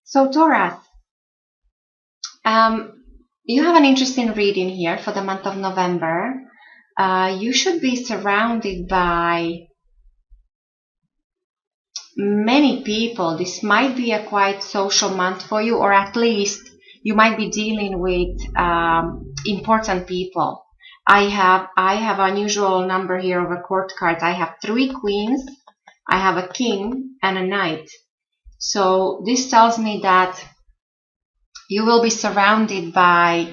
So Taurus, um, you have an interesting reading here for the month of November. You should be surrounded by many people. This might be a quite social month for you, or at least you might be dealing with important people. I have unusual number here of a court cards. I have 3 queens, I have a king and a knight. So this tells me that you will be surrounded by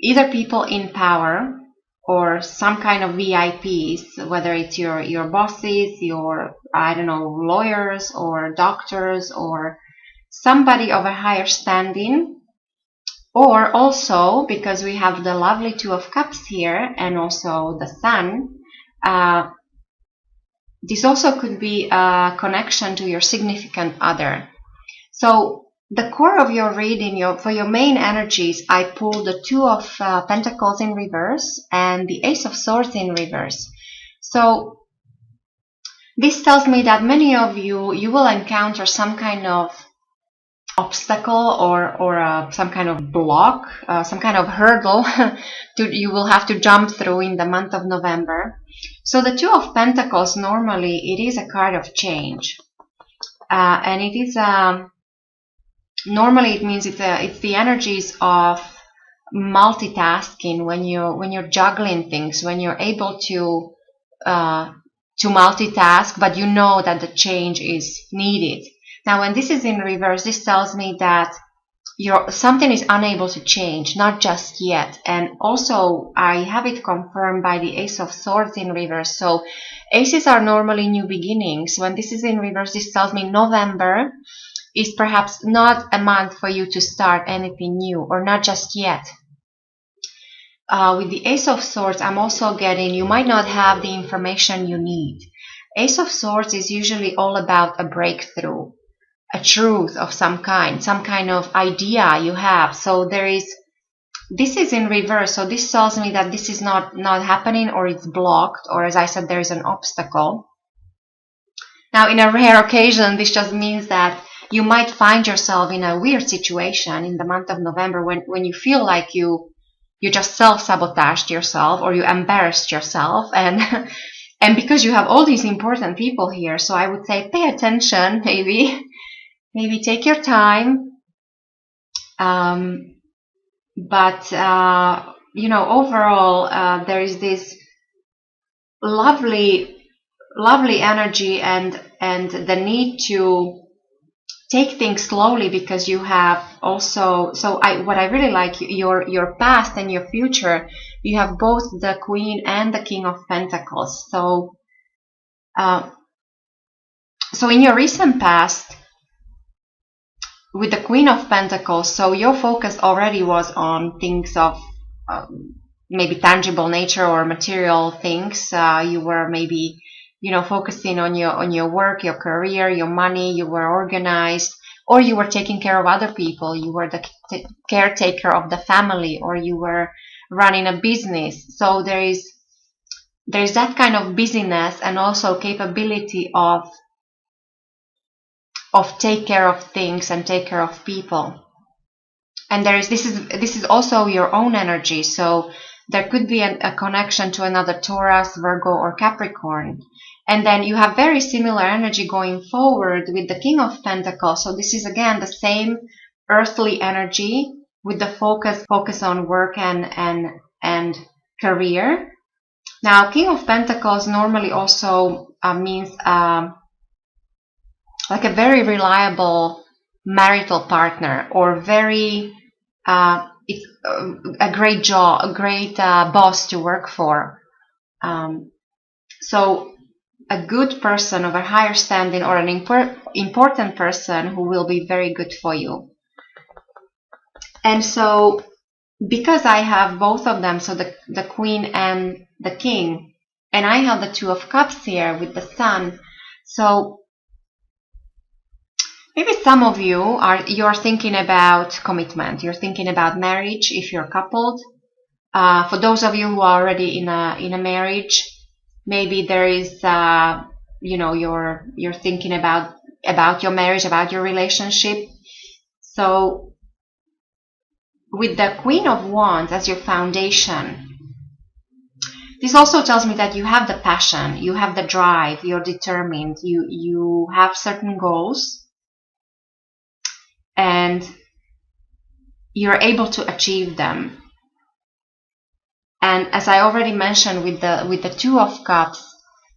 either people in power or some kind of VIPs, whether it's your bosses, your, I don't know, lawyers or doctors or somebody of a higher standing. Or also, because we have the lovely Two of Cups here and also the Sun, this also could be a connection to your significant other. So the core of your reading, for your main energies, I pulled the Two of Pentacles in reverse and the Ace of Swords in reverse. So this tells me that many of you will encounter some kind of obstacle or some kind of block, some kind of hurdle you will have to jump through in the month of November. So the Two of Pentacles, normally it is a card of change, and it is normally it means it's the energies of multitasking, when you're juggling things, when you're able to multitask, but you know that the change is needed. Now, when this is in reverse, this tells me that something is unable to change, not just yet. And also, I have it confirmed by the Ace of Swords in reverse. So, aces are normally new beginnings. When this is in reverse, this tells me November is perhaps not a month for you to start anything new, or not just yet. With the Ace of Swords, I'm also getting you might not have the information you need. Ace of Swords is usually all about a breakthrough, a truth of some kind of idea you have. So this is in reverse, so this tells me that this is not happening, or it's blocked, or as I said, there is an obstacle. Now, in a rare occasion, this just means that you might find yourself in a weird situation in the month of November when you feel like you just self-sabotaged yourself, or you embarrassed yourself, and and because you have all these important people here. So I would say pay attention, maybe take your time, but overall there is this lovely energy and the need to take things slowly, because you have also, what I really like, your past and your future, you have both the Queen and the King of Pentacles. So in your recent past with the Queen of Pentacles, so your focus already was on things of maybe tangible nature or material things. You were maybe focusing on your work, your career, your money. You were organized, or you were taking care of other people. You were the caretaker of the family, or you were running a business. So there's that kind of busyness, and also capability of take care of things and take care of people. And this is also your own energy. So there could be a connection to another Taurus, Virgo, or Capricorn. And then you have very similar energy going forward with the King of Pentacles. So this is again the same earthly energy with the focus on work and career. Now, King of Pentacles normally also means like a very reliable marital partner, or very it's a great job, a great boss to work for. So a good person of a higher standing, or an important person who will be very good for you. And so because I have both of them, so the Queen and the King, and I have the Two of Cups here with the Sun, so maybe some of you're thinking about commitment. You're thinking about marriage if you're coupled. For those of you who are already in a marriage, maybe there is you're thinking about your marriage, about your relationship. So with the Queen of Wands as your foundation, this also tells me that you have the passion, you have the drive, you're determined, you have certain goals, and you're able to achieve them. And as I already mentioned with the Two of Cups,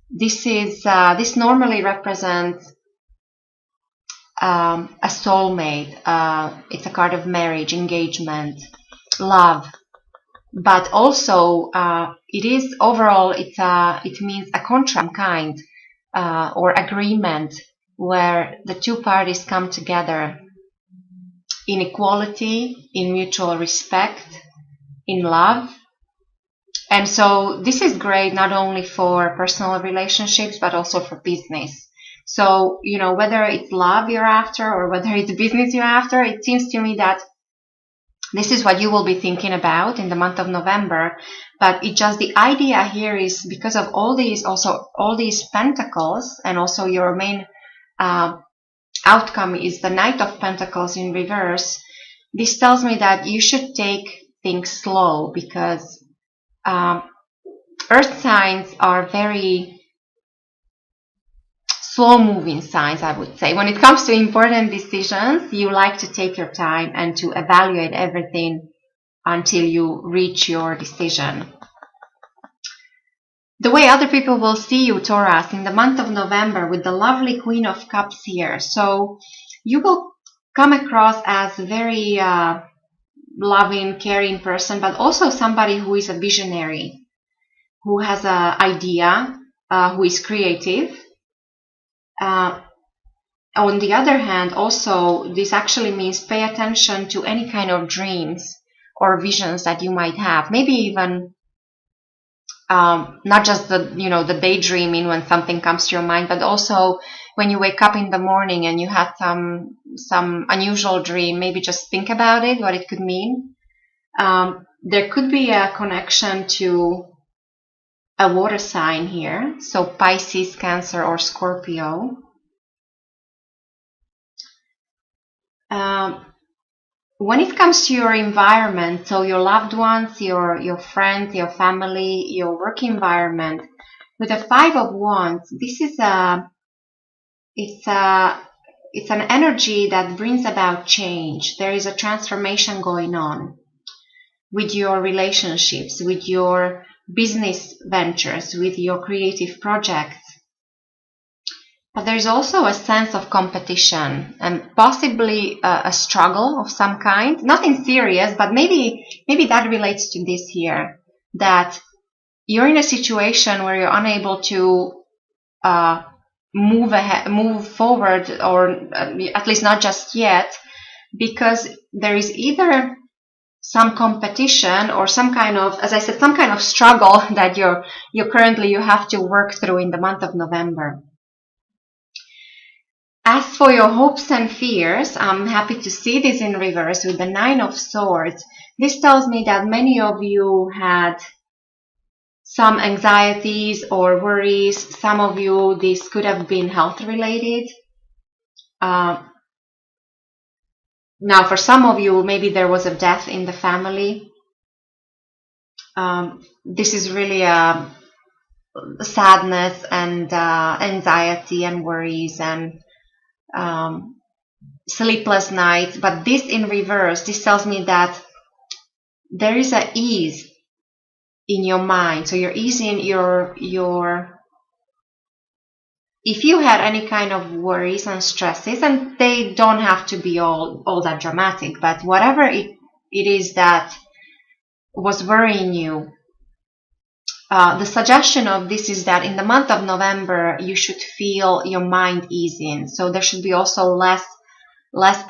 this normally represents a soulmate. It's a card of marriage, engagement, love, but also it is overall it means a contract kind or agreement where the two parties come together in equality, in mutual respect, in love. And so this is great not only for personal relationships but also for business. So, whether it's love you're after or whether it's business you're after, it seems to me that this is what you will be thinking about in the month of November. But the idea here is because of all these pentacles, and also your main outcome is the Knight of Pentacles in reverse. This tells me that you should take things slow, because earth signs are very slow-moving signs, I would say. When it comes to important decisions, you like to take your time and to evaluate everything until you reach your decision. The way other people will see you, Taurus, in the month of November with the lovely Queen of Cups here. So you will come across as a very loving, caring person, but also somebody who is a visionary, who has an idea, who is creative. On the other hand, also, this actually means pay attention to any kind of dreams or visions that you might have. Maybe even not just the daydreaming when something comes to your mind, but also when you wake up in the morning and you had some unusual dream. Maybe just think about it, what it could mean. There could be a connection to a water sign here, so Pisces, Cancer, or Scorpio. When it comes to your environment, so your loved ones, your friends, your family, your work environment, with the Five of Wands, this is it's an energy that brings about change. There is a transformation going on with your relationships, with your business ventures, with your creative projects. But there's also a sense of competition and possibly a struggle of some kind. Nothing serious, but maybe that relates to this here, that you're in a situation where you're unable to move forward, or at least not just yet, because there is either some competition or some kind of, as I said, some kind of struggle that you have to work through in the month of November. As for your hopes and fears, I'm happy to see this in reverse with the Nine of Swords. This tells me that many of you had some anxieties or worries. Some of you, this could have been health related. Now, for some of you, maybe there was a death in the family. This is really a sadness and anxiety and worries and sleepless nights. But this in reverse, this tells me that there is an ease in your mind. So you're easing your if you had any kind of worries and stresses, and they don't have to be all that dramatic, but whatever it is that was worrying you, the suggestion of this is that in the month of November you should feel your mind easing. So there should be also less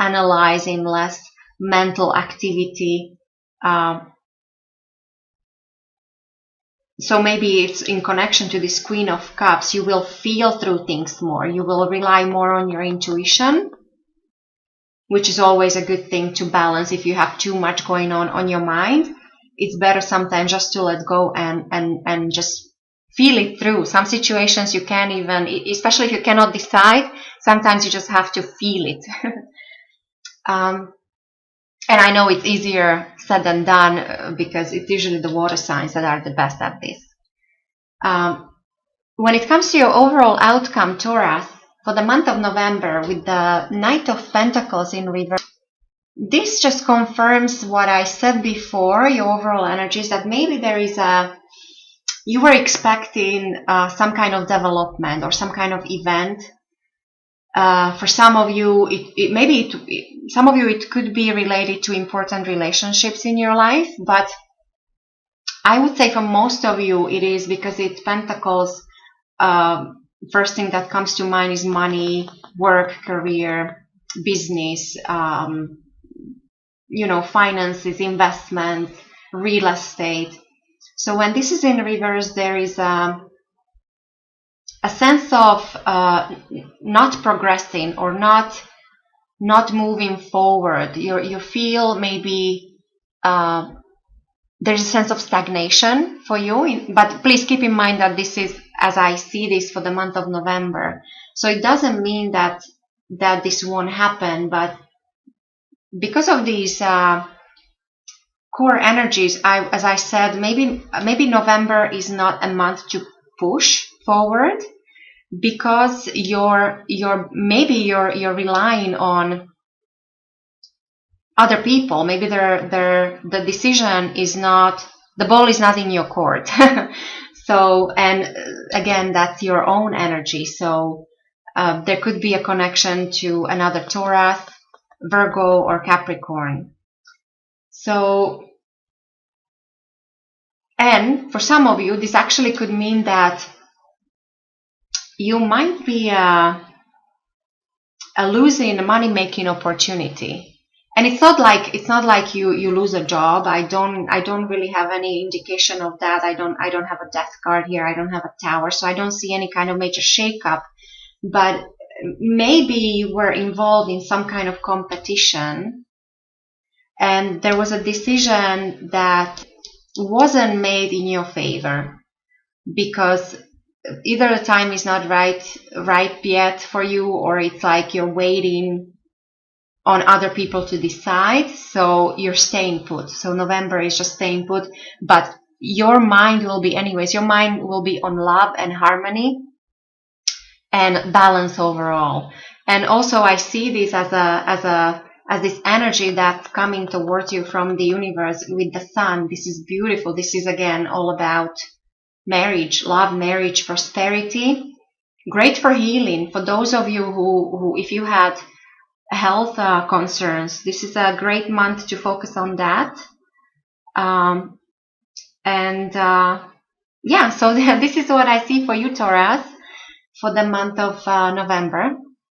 analyzing, less mental activity. So maybe it's in connection to this Queen of Cups. You will feel through things more. You will rely more on your intuition, which is always a good thing to balance. If you have too much going on your mind, it's better sometimes just to let go and just feel it through. Some situations you can't even, especially if you cannot decide, sometimes you just have to feel it. And I know it's easier said than done because it's usually the water signs that are the best at this. When it comes to your overall outcome, Taurus, for the month of November with the Knight of Pentacles in reverse, this just confirms what I said before, your overall energies, that maybe there is you were expecting some kind of development or some kind of event. For some of you, some of you, it could be related to important relationships in your life, but I would say for most of you, it is because it's Pentacles. First thing that comes to mind is money, work, career, business, finances, investment, real estate. So when this is in reverse, there is a sense of not progressing or not moving forward. You feel maybe there's a sense of stagnation for you, but please keep in mind that this is, as I see this, for the month of November. So it doesn't mean that this won't happen, but because of these core energies, as I said, maybe November is not a month to push forward, because you're relying on other people. Maybe the decision is not, the ball is not in your court. So, and again, that's your own energy. So there could be a connection to another Taurus, Virgo, or Capricorn. So, and for some of you, this actually could mean that you might be losing a money-making opportunity. And it's not like you lose a job. I don't really have any indication of that. I don't have a death card here. I don't have a tower, so I don't see any kind of major shakeup. But maybe you were involved in some kind of competition, and there was a decision that wasn't made in your favor, because either the time is not ripe yet for you, or it's like you're waiting on other people to decide, so you're staying put. So November is just staying put, but your mind will be on love and harmony and balance overall. And also I see this as this energy that's coming towards you from the universe with the sun. This is beautiful. This is again all about marriage, love, marriage, prosperity. Great for healing. For those of you who if you had health concerns, this is a great month to focus on that. So this is what I see for you, Taurus, for the month of November.